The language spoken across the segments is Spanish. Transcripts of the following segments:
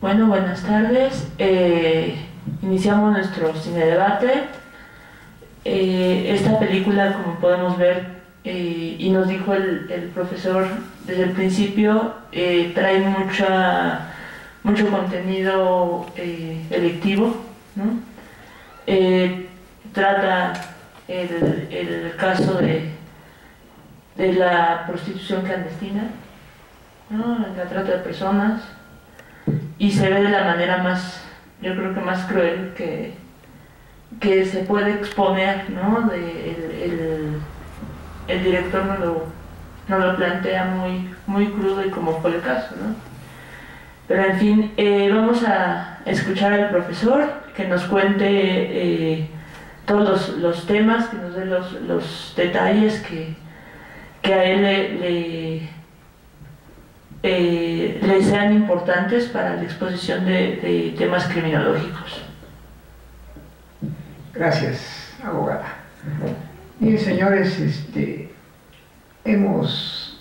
Bueno, buenas tardes. Iniciamos nuestro cine debate. Esta película, como podemos ver, y nos dijo el profesor desde el principio, trae mucho contenido electivo, ¿no? Trata el caso de la prostitución clandestina, ¿no? La trata de personas, y se ve de la manera más, yo creo que más cruel que se puede exponer, ¿no? El director no lo plantea muy crudo y como fue el caso, ¿no? Pero en fin, vamos a escuchar al profesor que nos cuente todos los temas, que nos dé los detalles que a él le sean importantes para la exposición de temas criminológicos. Gracias, abogada. Miren, señores, hemos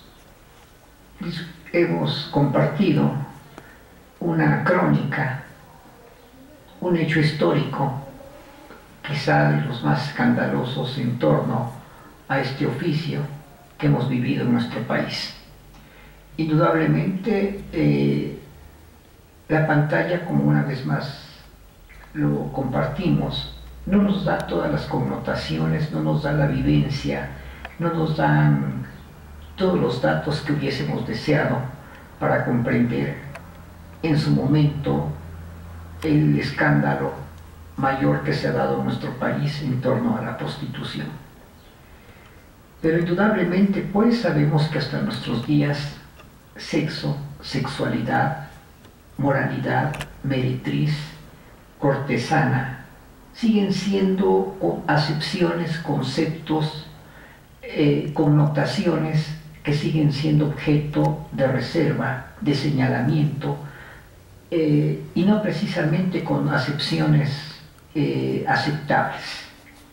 compartido una crónica, un hecho histórico, quizá de los más escandalosos en torno a este oficio que hemos vivido en nuestro país. Indudablemente, la pantalla, como una vez más lo compartimos, no nos da todas las connotaciones, no nos da la vivencia, no nos dan todos los datos que hubiésemos deseado para comprender en su momento el escándalo mayor que se ha dado en nuestro país en torno a la prostitución. Pero indudablemente, pues, sabemos que hasta nuestros días sexo, sexualidad, moralidad, meretriz, cortesana, siguen siendo acepciones, conceptos, connotaciones que siguen siendo objeto de reserva, de señalamiento, y no precisamente con acepciones aceptables.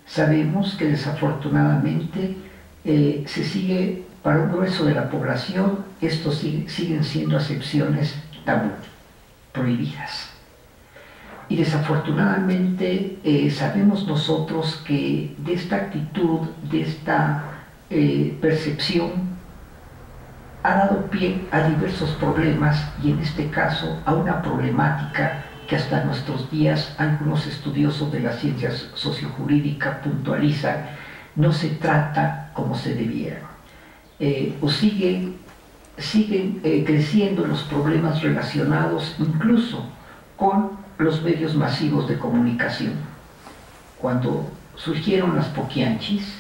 Sabemos que desafortunadamente se sigue, para un grueso de la población, estos siguen siendo acepciones tabú, prohibidas. Y desafortunadamente sabemos nosotros que de esta actitud, de esta percepción, ha dado pie a diversos problemas, y en este caso a una problemática que hasta nuestros días algunos estudiosos de la ciencia sociojurídica puntualizan: no se trata como se debiera, o siguen creciendo los problemas relacionados incluso con los medios masivos de comunicación. Cuando surgieron las poquianchis,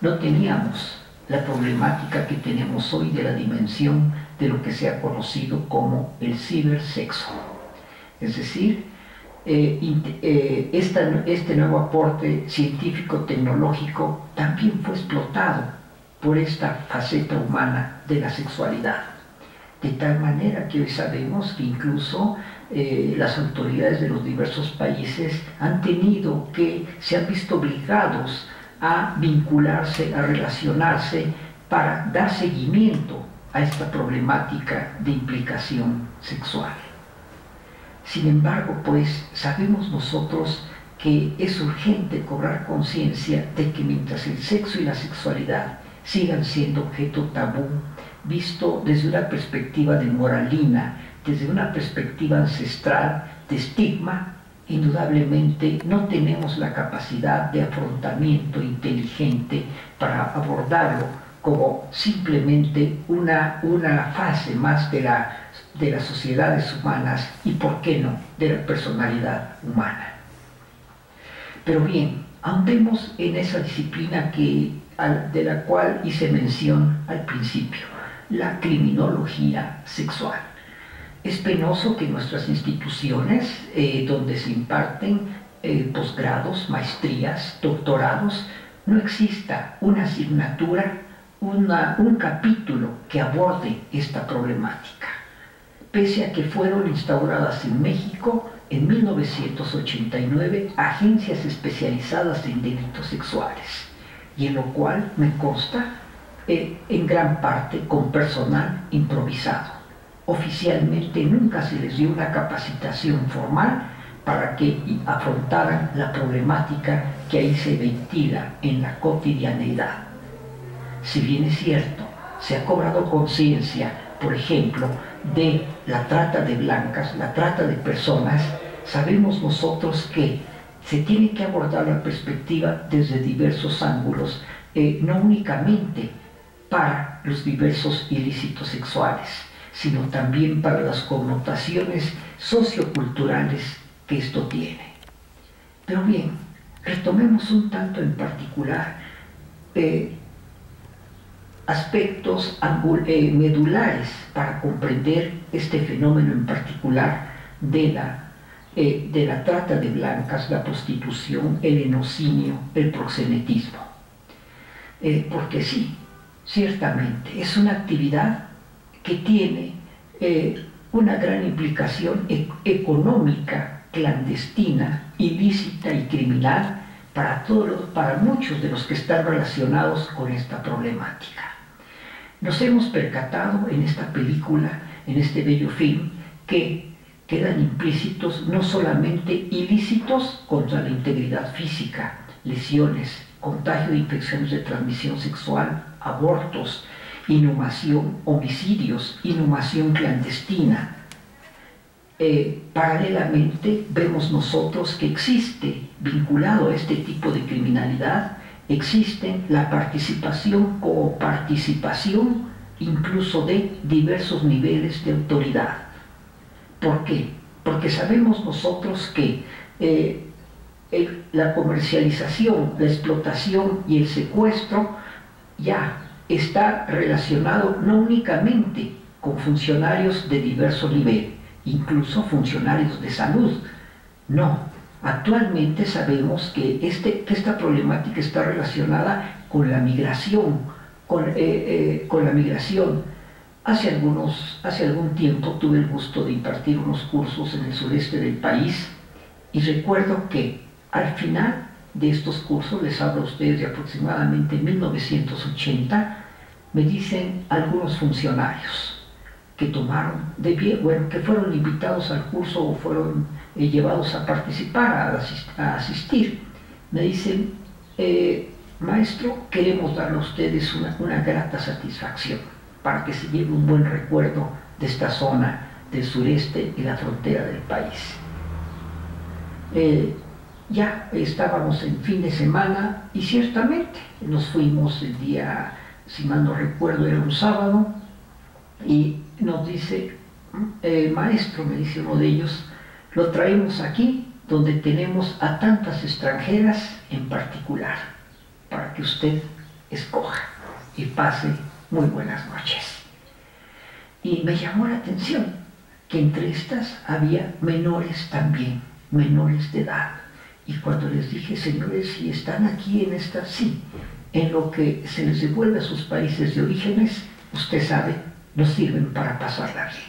no teníamos la problemática que tenemos hoy de la dimensión de lo que se ha conocido como el cibersexo. Es decir, este nuevo aporte científico-tecnológico también fue explotado por esta faceta humana de la sexualidad. De tal manera que hoy sabemos que incluso las autoridades de los diversos países se han visto obligados a vincularse, a relacionarse para dar seguimiento a esta problemática de implicación sexual. Sin embargo, pues, sabemos nosotros que es urgente cobrar conciencia de que mientras el sexo y la sexualidad sigan siendo objeto tabú, visto desde una perspectiva de moralina, desde una perspectiva ancestral, de estigma, indudablemente no tenemos la capacidad de afrontamiento inteligente para abordarlo como simplemente una fase más de las sociedades humanas y, ¿por qué no?, de la personalidad humana. Pero bien, ahondemos en esa disciplina de la cual hice mención al principio, la criminología sexual. Es penoso que en nuestras instituciones, donde se imparten posgrados, maestrías, doctorados, no exista una asignatura, un capítulo que aborde esta problemática, pese a que fueron instauradas en México en 1989 agencias especializadas en delitos sexuales, y en lo cual me consta en gran parte con personal improvisado. oficialmente nunca se les dio una capacitación formal para que afrontaran la problemática que ahí se ventila en la cotidianeidad. Si bien es cierto, se ha cobrado conciencia, por ejemplo, de la trata de blancas, la trata de personas, sabemos nosotros que se tiene que abordar la perspectiva desde diversos ángulos, no únicamente para los diversos ilícitos sexuales, sino también para las connotaciones socioculturales que esto tiene. Pero bien, retomemos un tanto en particular aspectos medulares para comprender este fenómeno en particular de la trata de blancas, la prostitución, el enocinio, el proxenetismo. Porque sí, ciertamente es una actividad que tiene una gran implicación económica, clandestina, ilícita y criminal para muchos de los que están relacionados con esta problemática. Nos hemos percatado en esta película, en este bello film, que quedan implícitos no solamente ilícitos contra la integridad física, lesiones, contagio de infecciones de transmisión sexual, abortos, inhumación, homicidios, inhumación clandestina. Paralelamente vemos nosotros que existe, vinculado a este tipo de criminalidad, existe la participación o coparticipación incluso de diversos niveles de autoridad. ¿Por qué? Porque sabemos nosotros que la comercialización, la explotación y el secuestro ya está relacionado no únicamente con funcionarios de diverso nivel, incluso funcionarios de salud. No, actualmente sabemos que esta problemática está relacionada con la migración, con la migración. Hace algún tiempo tuve el gusto de impartir unos cursos en el sureste del país y recuerdo que al final de estos cursos, les hablo a ustedes de aproximadamente 1980, me dicen algunos funcionarios que tomaron de pie, bueno, que fueron invitados al curso o fueron llevados a participar, a asistir. Me dicen, maestro, queremos darle a ustedes una grata satisfacción para que se lleve un buen recuerdo de esta zona del sureste y la frontera del país. Ya estábamos en fin de semana y ciertamente nos fuimos el día, si mal no recuerdo, era un sábado, y nos dice, maestro, me dice uno de ellos, lo traemos aquí donde tenemos a tantas extranjeras en particular, para que usted escoja y pase muy buenas noches. Y me llamó la atención que entre estas había menores también, menores de edad. Y cuando les dije, señores, si están aquí en esta, sí, en lo que se les devuelve a sus países de orígenes, usted sabe, nos sirven para pasarla bien.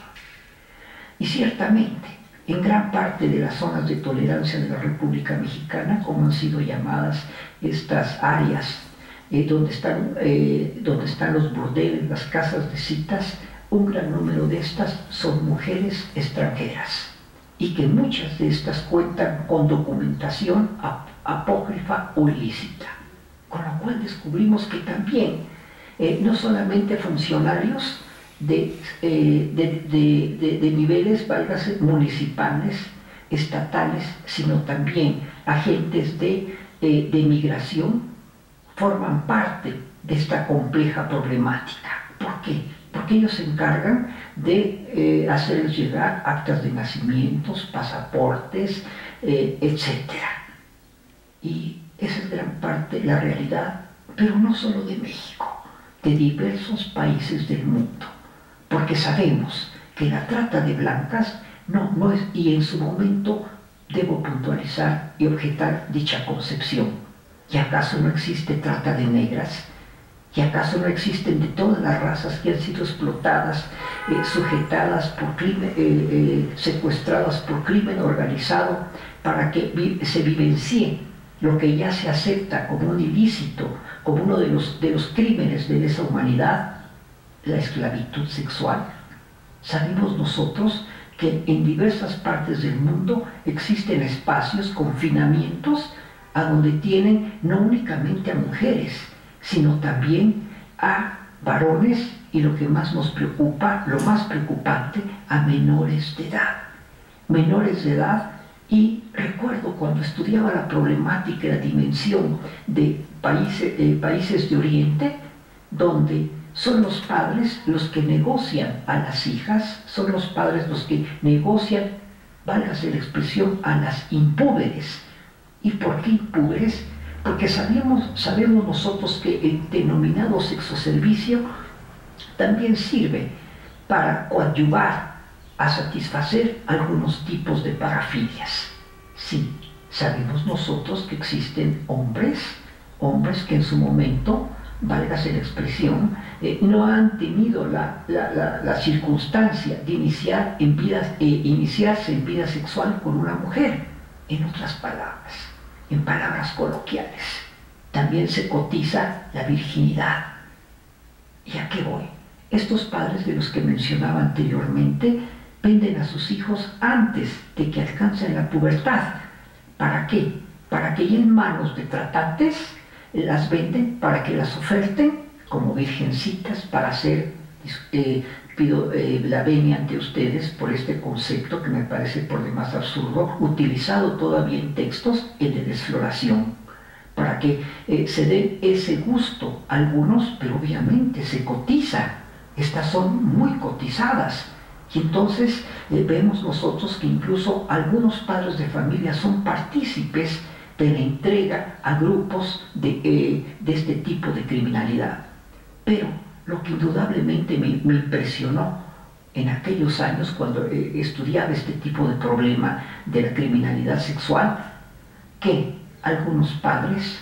Y ciertamente, en gran parte de las zonas de tolerancia de la República Mexicana, como han sido llamadas estas áreas donde están los burdeles, las casas de citas, un gran número de estas son mujeres extranjeras, y que muchas de estas cuentan con documentación apócrifa o ilícita, con lo cual descubrimos que también no solamente funcionarios de niveles, válgase, municipales, estatales, sino también agentes de migración forman parte de esta compleja problemática. ¿Por qué? Porque ellos se encargan de hacerles llegar actas de nacimientos, pasaportes, etc. Y esa es gran parte la realidad, pero no solo de México, de diversos países del mundo, porque sabemos que la trata de blancas no es, y en su momento debo puntualizar y objetar dicha concepción. ¿Y acaso no existe trata de negras? ¿Y acaso no existen de todas las razas que han sido explotadas, sujetadas por crimen, secuestradas por crimen organizado para que se vivencie lo que ya se acepta como un ilícito, como uno de los crímenes de lesa humanidad, la esclavitud sexual? Sabemos nosotros que en diversas partes del mundo existen espacios, confinamientos, a donde tienen no únicamente a mujeres, sino también a varones y lo que más nos preocupa, lo más preocupante, a menores de edad. Menores de edad, y recuerdo cuando estudiaba la problemática y la dimensión de países de Oriente, donde son los padres los que negocian a las hijas, son los padres los que negocian, válgase la expresión, a las impúberes. ¿Y por qué impúberes? Porque sabemos nosotros que el denominado sexoservicio también sirve para coadyuvar a satisfacer algunos tipos de parafilias. Sí, sabemos nosotros que existen hombres que en su momento, válgase la expresión, no han tenido la circunstancia de iniciarse en vida sexual con una mujer. En otras palabras, en palabras coloquiales, también se cotiza la virginidad. ¿Y a qué voy? Estos padres de los que mencionaba anteriormente venden a sus hijos antes de que alcancen la pubertad. ¿Para qué? Para que ya en manos de tratantes las venden, para que las oferten como virgencitas para ser, pido la venia ante ustedes por este concepto que me parece por demás absurdo, utilizado todavía en textos, el de desfloración, para que se den ese gusto a algunos, pero obviamente se cotiza. Estas son muy cotizadas. Y entonces vemos nosotros que incluso algunos padres de familia son partícipes de la entrega a grupos de este tipo de criminalidad. Pero lo que indudablemente me impresionó en aquellos años cuando estudiaba este tipo de problema de la criminalidad sexual, que algunos padres,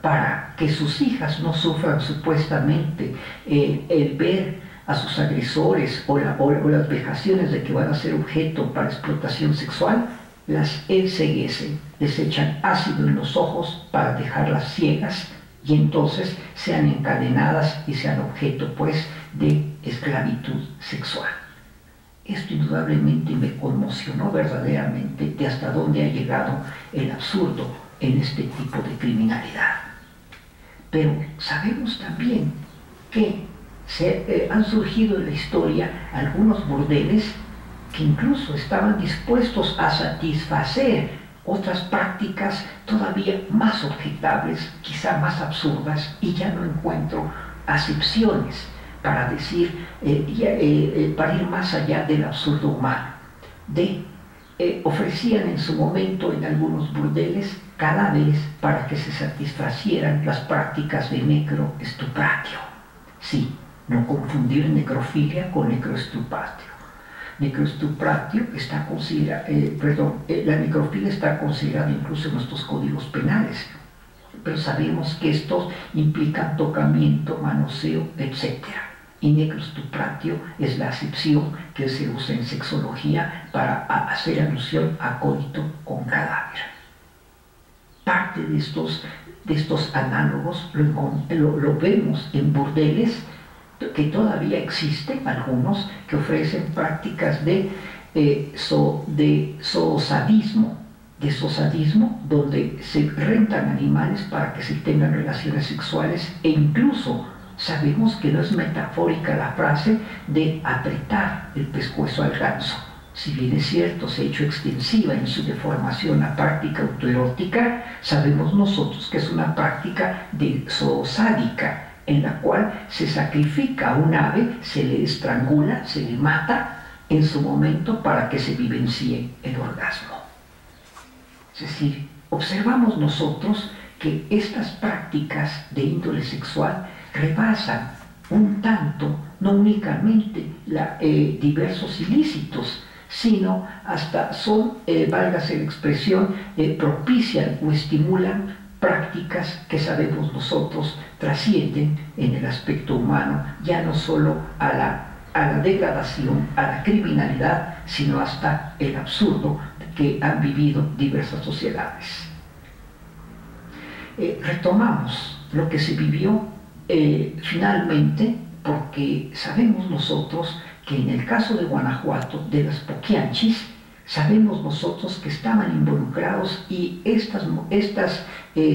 para que sus hijas no sufran supuestamente el ver a sus agresores o las vejaciones de que van a ser objeto para explotación sexual, las enceguecen, les echan ácido en los ojos para dejarlas ciegas y entonces sean encadenadas y sean objeto pues de esclavitud sexual. Esto indudablemente me conmocionó verdaderamente de hasta dónde ha llegado el absurdo en este tipo de criminalidad. Pero sabemos también que han surgido en la historia algunos burdeles que incluso estaban dispuestos a satisfacer otras prácticas todavía más objetables, quizá más absurdas, y ya no encuentro acepciones para decir, para ir más allá del absurdo humano. Ofrecían en su momento en algunos burdeles cadáveres para que se satisfacieran las prácticas de necroestupratio. Sí, no confundir necrofilia con necroestupratio. Necroestupratio está considerada, la necrofilia está considerada incluso en nuestros códigos penales, pero sabemos que estos implican tocamiento, manoseo, etc. Y necroestupratio es la acepción que se usa en sexología para hacer alusión a coito con cadáver. Parte de estos análogos lo vemos en burdeles que todavía existen, algunos que ofrecen prácticas de zoosadismo, donde se rentan animales para que se tengan relaciones sexuales, e incluso sabemos que no es metafórica la frase de apretar el pescuezo al ganso. Si bien es cierto, se ha hecho extensiva en su deformación la práctica autoerótica, sabemos nosotros que es una práctica zoosádica, en la cual se sacrifica a un ave, se le estrangula, se le mata en su momento para que se vivencie el orgasmo. Es decir, observamos nosotros que estas prácticas de índole sexual rebasan un tanto, no únicamente diversos ilícitos, sino hasta son, válgase la expresión, propician o estimulan prácticas que sabemos nosotros trascienden en el aspecto humano, ya no solo a la degradación, a la criminalidad, sino hasta el absurdo que han vivido diversas sociedades. Retomamos lo que se vivió finalmente, porque sabemos nosotros que que en el caso de Guanajuato, de las poquianchis, sabemos nosotros que estaban involucrados y estas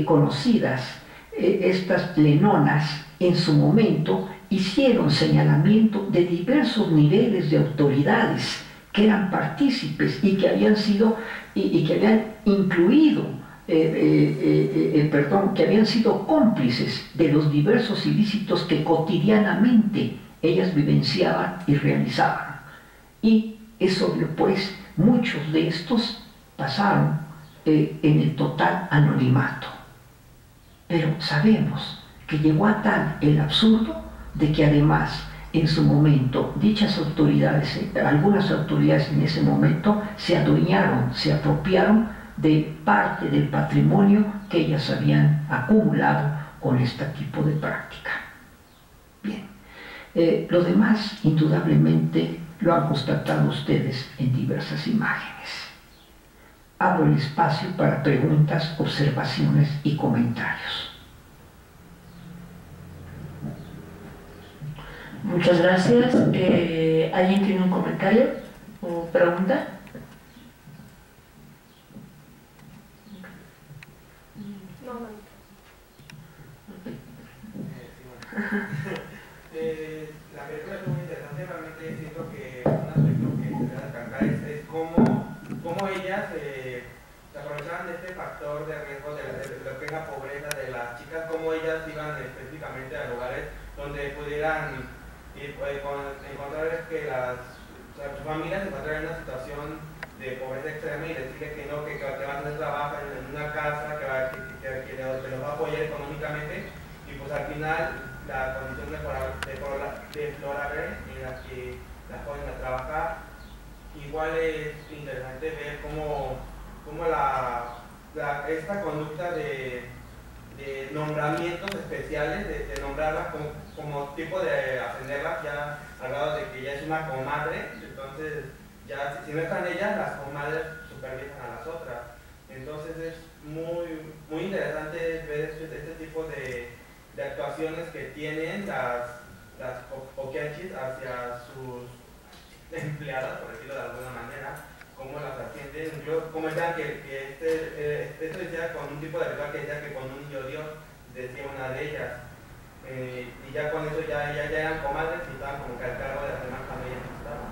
conocidas, estas lenonas, en su momento hicieron señalamiento de diversos niveles de autoridades que eran partícipes y que habían sido y que habían incluido, que habían sido cómplices de los diversos ilícitos que cotidianamente ellas vivenciaban y realizaban. Y es obvio, pues, muchos de estos pasaron en el total anonimato. Pero sabemos que llegó a tal el absurdo de que además en su momento dichas autoridades, algunas autoridades en ese momento se adueñaron, se apropiaron de parte del patrimonio que ellas habían acumulado con este tipo de práctica. Bien, lo demás indudablemente lo han constatado ustedes en diversas imágenes. Abro el espacio para preguntas, observaciones y comentarios. Muchas gracias. ¿Alguien tiene un comentario o pregunta? No, no. La película es muy interesante. Realmente siento que un aspecto que se debe destacar es cómo ellas se aprovechaban de este factor de riesgo de lo que es la pobreza de las chicas, cómo ellas iban específicamente a lugares donde pudieran encontrar que sus familias se encontraran en una situación de pobreza extrema y decirle que no, que van a hacer trabajo en una casa, que los va a apoyar económicamente, y pues al final la condición deplorable en la que las ponen a trabajar. Igual es interesante ver cómo esta conducta de nombramientos especiales, de nombrarlas como tipo de ascenderlas ya al grado de que ya es una comadre. Entonces ya si no están ellas, las comadres supervisan a las otras. Entonces es muy interesante ver este tipo de actuaciones que tienen las poquianchis hacia sus empleadas, por decirlo de alguna manera, cómo las ascienden, como decían que esto decía con un tipo de ritual que decía que con un niño Dios, decía una de ellas, y ya con eso ya eran comadres y estaban como que al cargo de las demás familias que estaban.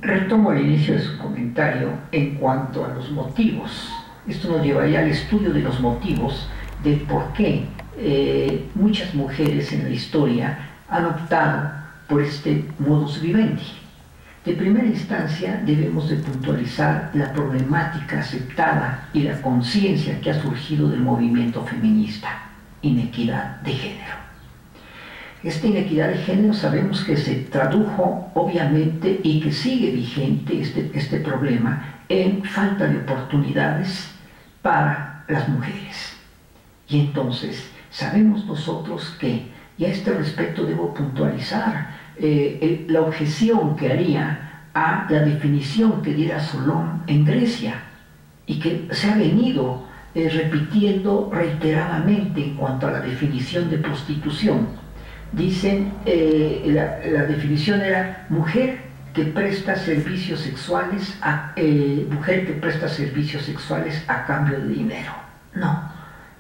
Retomo el inicio de su comentario en cuanto a los motivos. Esto nos llevaría al estudio de los motivos de por qué muchas mujeres en la historia han optado por este modus vivendi. De primera instancia debemos de puntualizar la problemática aceptada y la conciencia que ha surgido del movimiento feminista: inequidad de género. Esta inequidad de género sabemos que se tradujo obviamente y que sigue vigente este problema en falta de oportunidades para las mujeres. Y entonces sabemos nosotros que, y a este respecto debo puntualizar la objeción que haría a la definición que diera Solón en Grecia y que se ha venido repitiendo reiteradamente en cuanto a la definición de prostitución. Dicen, la definición era mujer que presta servicios sexuales a cambio de dinero. No,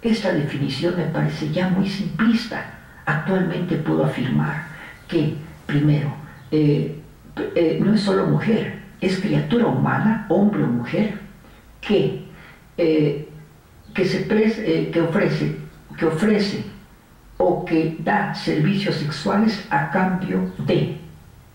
esta definición me parece ya muy simplista. Actualmente puedo afirmar que, primero, no es solo mujer, es criatura humana, hombre o mujer, que ofrece o que da servicios sexuales a cambio de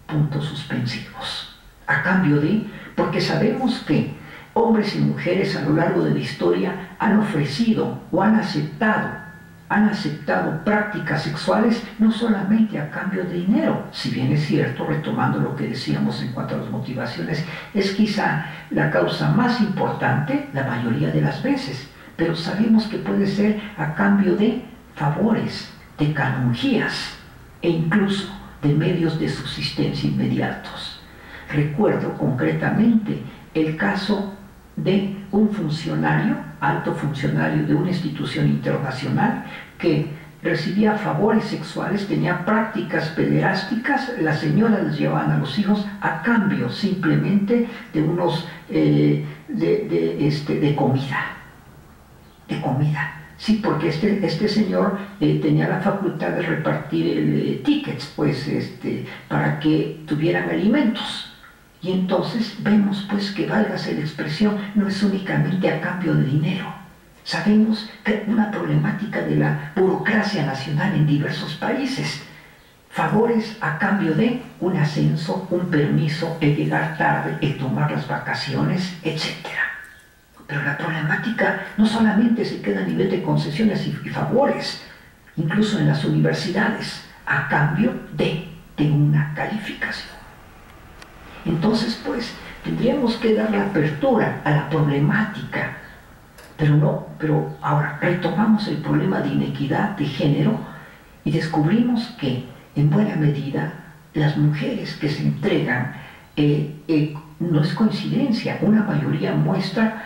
puntos suspensivos. A cambio de, porque sabemos que hombres y mujeres a lo largo de la historia han ofrecido o han aceptado prácticas sexuales no solamente a cambio de dinero, si bien es cierto, retomando lo que decíamos en cuanto a las motivaciones, es quizá la causa más importante la mayoría de las veces, pero sabemos que puede ser a cambio de favores, de canonjías e incluso de medios de subsistencia inmediatos. Recuerdo concretamente el caso de un funcionario, alto funcionario de una institución internacional, que recibía favores sexuales, tenía prácticas pederásticas, las señoras les llevaban a los hijos a cambio simplemente de unos de comida. Sí, porque este señor tenía la facultad de repartir tickets, pues, para que tuvieran alimentos. Y entonces vemos, pues, que válgase la expresión, no es únicamente a cambio de dinero. Sabemos que una problemática de la burocracia nacional en diversos países, favores a cambio de un ascenso, un permiso, el llegar tarde, el tomar las vacaciones, etc. Pero la problemática no solamente se queda a nivel de concesiones y favores, incluso en las universidades, a cambio de una calificación. Entonces, pues, tendríamos que dar la apertura a la problemática, pero ahora retomamos el problema de inequidad de género y descubrimos que, en buena medida, las mujeres que se entregan, no es coincidencia, una mayoría muestra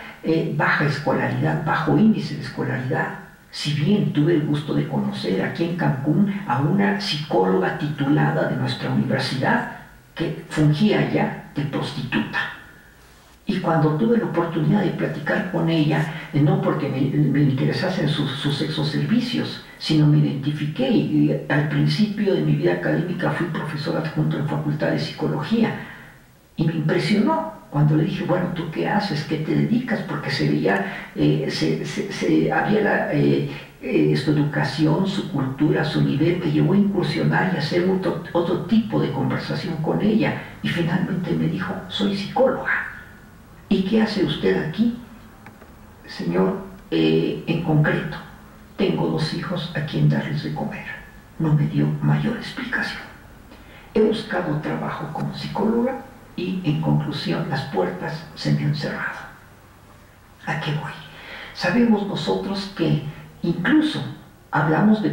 baja escolaridad, bajo índice de escolaridad. Si bien tuve el gusto de conocer aquí en Cancún a una psicóloga titulada de nuestra universidad que fungía ya de prostituta. Y cuando tuve la oportunidad de platicar con ella, no porque me interesasen sus exoservicios, sino me identifiqué y al principio de mi vida académica fui profesor adjunto en Facultad de Psicología y me impresionó cuando le dije, bueno, ¿tú qué haces? ¿Qué te dedicas? Porque se veía, había su educación, su cultura, su nivel, me llevó a incursionar y hacer otro tipo de conversación con ella. Y finalmente me dijo, soy psicóloga. ¿Y qué hace usted aquí? Señor, en concreto, tengo 2 hijos a quien darles de comer. No me dio mayor explicación. He buscado trabajo como psicóloga y, en conclusión, las puertas se me han cerrado. ¿A qué voy? Sabemos nosotros que incluso hablamos de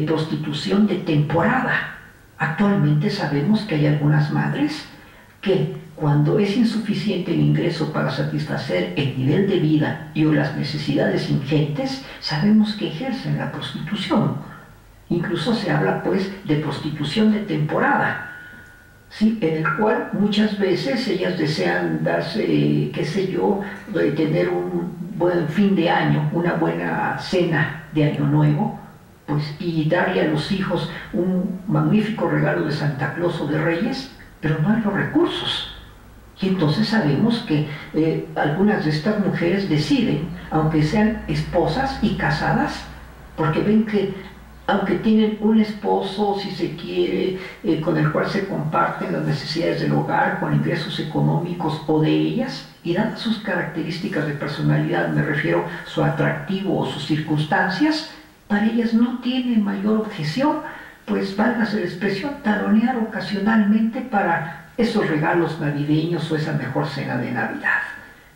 prostitución de temporada. Actualmente sabemos que hay algunas madres que, cuando es insuficiente el ingreso para satisfacer el nivel de vida y o las necesidades ingentes, sabemos que ejercen la prostitución. Incluso se habla, pues, de prostitución de temporada, ¿sí? En el cual muchas veces ellas desean darse, qué sé yo, tener un buen fin de año, una buena cena de Año Nuevo, pues, y darle a los hijos un magnífico regalo de Santa Claus o de Reyes, pero no hay los recursos. Y entonces sabemos que algunas de estas mujeres deciden, aunque sean esposas y casadas, porque ven que aunque tienen un esposo, si se quiere, con el cual se comparten las necesidades del hogar, con ingresos económicos o de ellas, y dadas sus características de personalidad, me refiero a su atractivo o sus circunstancias, para ellas no tiene mayor objeción, pues válgase la expresión, talonear ocasionalmente para esos regalos navideños o esa mejor cena de Navidad.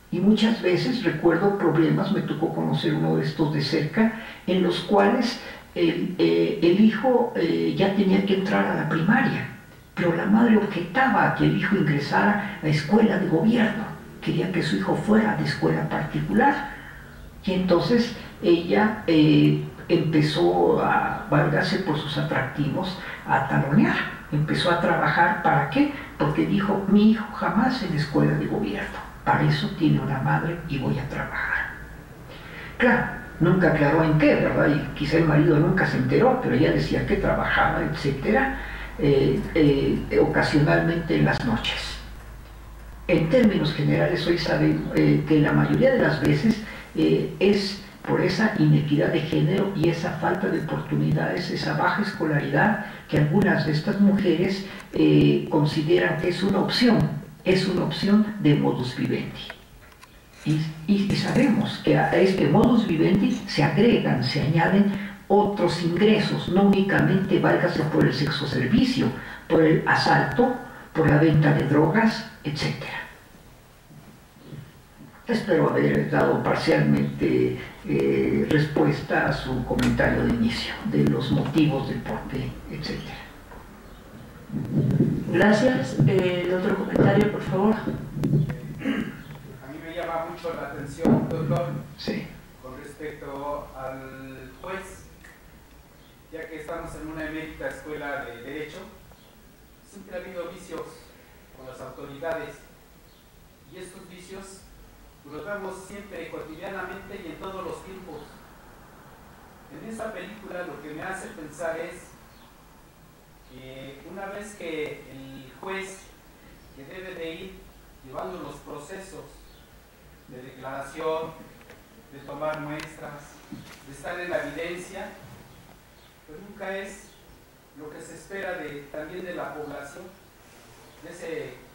Y muchas veces recuerdo problemas, me tocó conocer uno de estos de cerca, en los cuales el hijo ya tenía que entrar a la primaria, pero la madre objetaba a que el hijo ingresara a escuela de gobierno, quería que su hijo fuera de escuela particular, y entonces ella empezó a valgarse por sus atractivos, a talonear, empezó a trabajar. ¿Para qué? Porque dijo, mi hijo jamás en escuela de gobierno, para eso tiene una madre y voy a trabajar. Claro, nunca aclaró en qué, ¿verdad? Y quizá el marido nunca se enteró, pero ella decía que trabajaba, etcétera, ocasionalmente en las noches. En términos generales, hoy sabemos que la mayoría de las veces es por esa inequidad de género y esa falta de oportunidades, esa baja escolaridad, que algunas de estas mujeres consideran que es una opción de modus vivendi. Y sabemos que a este modus vivendi se agregan, se añaden otros ingresos, no únicamente válgase por el sexoservicio, por el asalto, por la venta de drogas, etc. Espero haber dado parcialmente respuesta a su comentario de inicio, de los motivos del porqué, etc. Gracias. El otro comentario, por favor. A mí me llama mucho la atención, doctor, Sí. con respecto al juez menos en una emérita escuela de Derecho, siempre ha habido vicios con las autoridades, y estos vicios los vemos siempre, cotidianamente y en todos los tiempos. En esta película lo que me hace pensar es que una vez que el juez, que debe de ir llevando los procesos de declaración, de tomar muestras, de estar en la evidencia, pues nunca es lo que se espera también de la población, de ese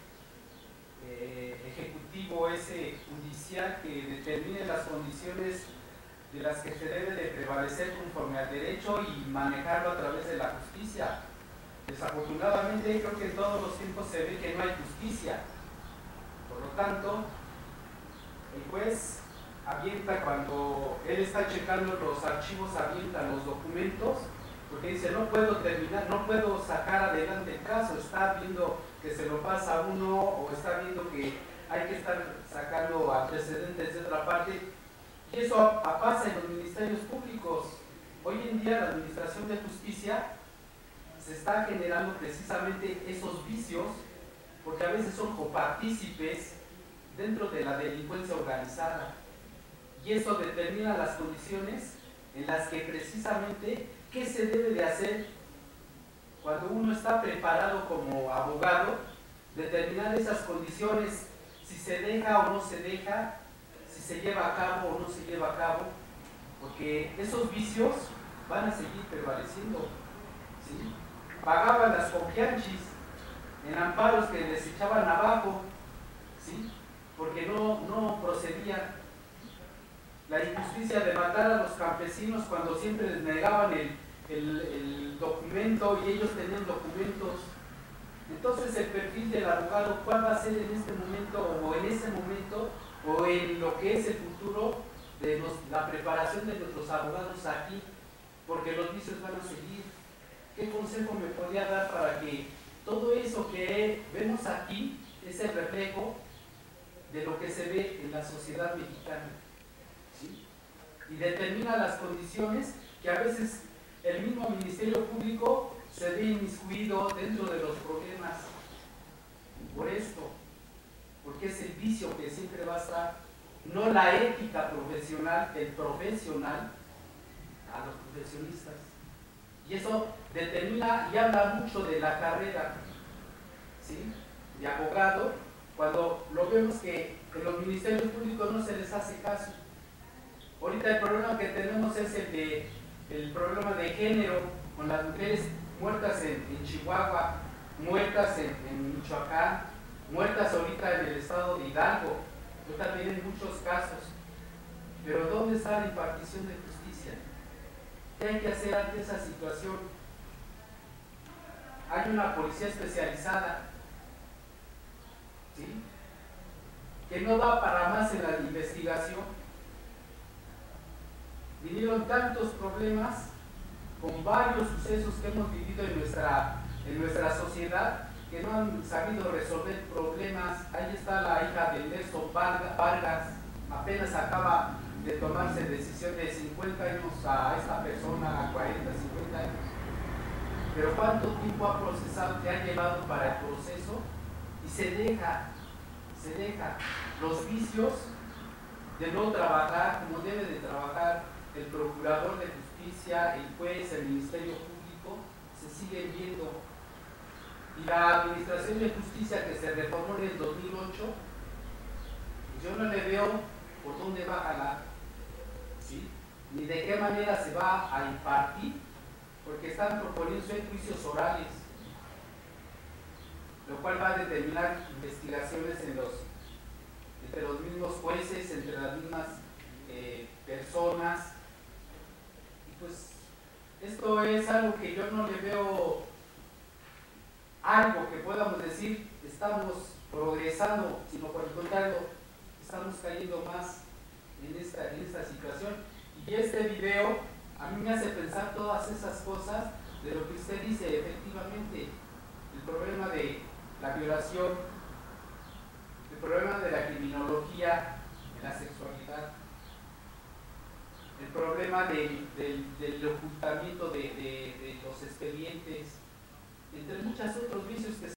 ejecutivo, ese judicial que determine las condiciones de las que se debe de prevalecer conforme al derecho y manejarlo a través de la justicia. Desafortunadamente creo que en todos los tiempos se ve que no hay justicia. Por lo tanto, el juez avienta, cuando él está checando los archivos, avienta los documentos, porque dice, no puedo terminar, no puedo sacar adelante el caso, está viendo que se lo pasa a uno, o está viendo que hay que estar sacando antecedentes de otra parte, y eso pasa en los ministerios públicos. Hoy en día la administración de justicia se está generando precisamente esos vicios, porque a veces son copartícipes dentro de la delincuencia organizada, y eso determina las condiciones en las que precisamente qué se debe de hacer cuando uno está preparado como abogado, determinar esas condiciones, si se deja o no se deja, si se lleva a cabo o no se lleva a cabo, porque esos vicios van a seguir prevaleciendo, ¿sí? Pagaban las confianchis en amparos que les echaban abajo, ¿sí? Porque no procedía. La injusticia de matar a los campesinos cuando siempre les negaban el documento y ellos tenían documentos. Entonces el perfil del abogado, ¿cuál va a ser en este momento o en ese momento o en lo que es el futuro de la preparación de nuestros abogados aquí? Porque los vicios van a seguir. ¿Qué consejo me podría dar para que todo eso que vemos aquí es el reflejo de lo que se ve en la sociedad mexicana? ¿Sí? Y determina las condiciones que a veces el mismo Ministerio Público se ve inmiscuido dentro de los problemas por esto, porque es el vicio que siempre va a estar, no la ética profesional, el profesional a los profesionistas, y eso determina y habla mucho de la carrera, ¿sí?, de abogado, cuando lo vemos que en los ministerios públicos no se les hace caso. Ahorita el problema que tenemos es el problema de género, con las mujeres muertas en Chihuahua, muertas en Michoacán, muertas ahorita en el estado de Hidalgo, también en muchos casos. Pero ¿dónde está la impartición de justicia? ¿Qué hay que hacer ante esa situación? Hay una policía especializada, ¿sí?, que no da para más en la investigación. Vinieron tantos problemas con varios sucesos que hemos vivido en nuestra sociedad, que no han sabido resolver problemas. Ahí está la hija de Ernesto Vargas, apenas acaba de tomarse decisión de 50 años a esta persona, a 40, 50 años. Pero ¿cuánto tiempo ha procesado, que ha llevado para el proceso? Y se deja los vicios de no trabajar como debe de trabajar el procurador de justicia, el juez, el ministerio público, se siguen viendo. Y la administración de justicia que se reformó en el 2008, yo no le veo por dónde va a jalar, ¿sí?, ni de qué manera se va a impartir, porque están proponiendo juicios orales, lo cual va a determinar investigaciones entre los mismos jueces, entre las mismas personas. Y pues esto es algo que yo no le veo algo que podamos decir estamos progresando, sino por el contrario, estamos cayendo más en esta situación. Y este video a mí me hace pensar todas esas cosas de lo que usted dice. Efectivamente, el problema de la violación, el problema de la criminología en la sexualidad, el problema del ocultamiento de los expedientes, entre muchos otros vicios que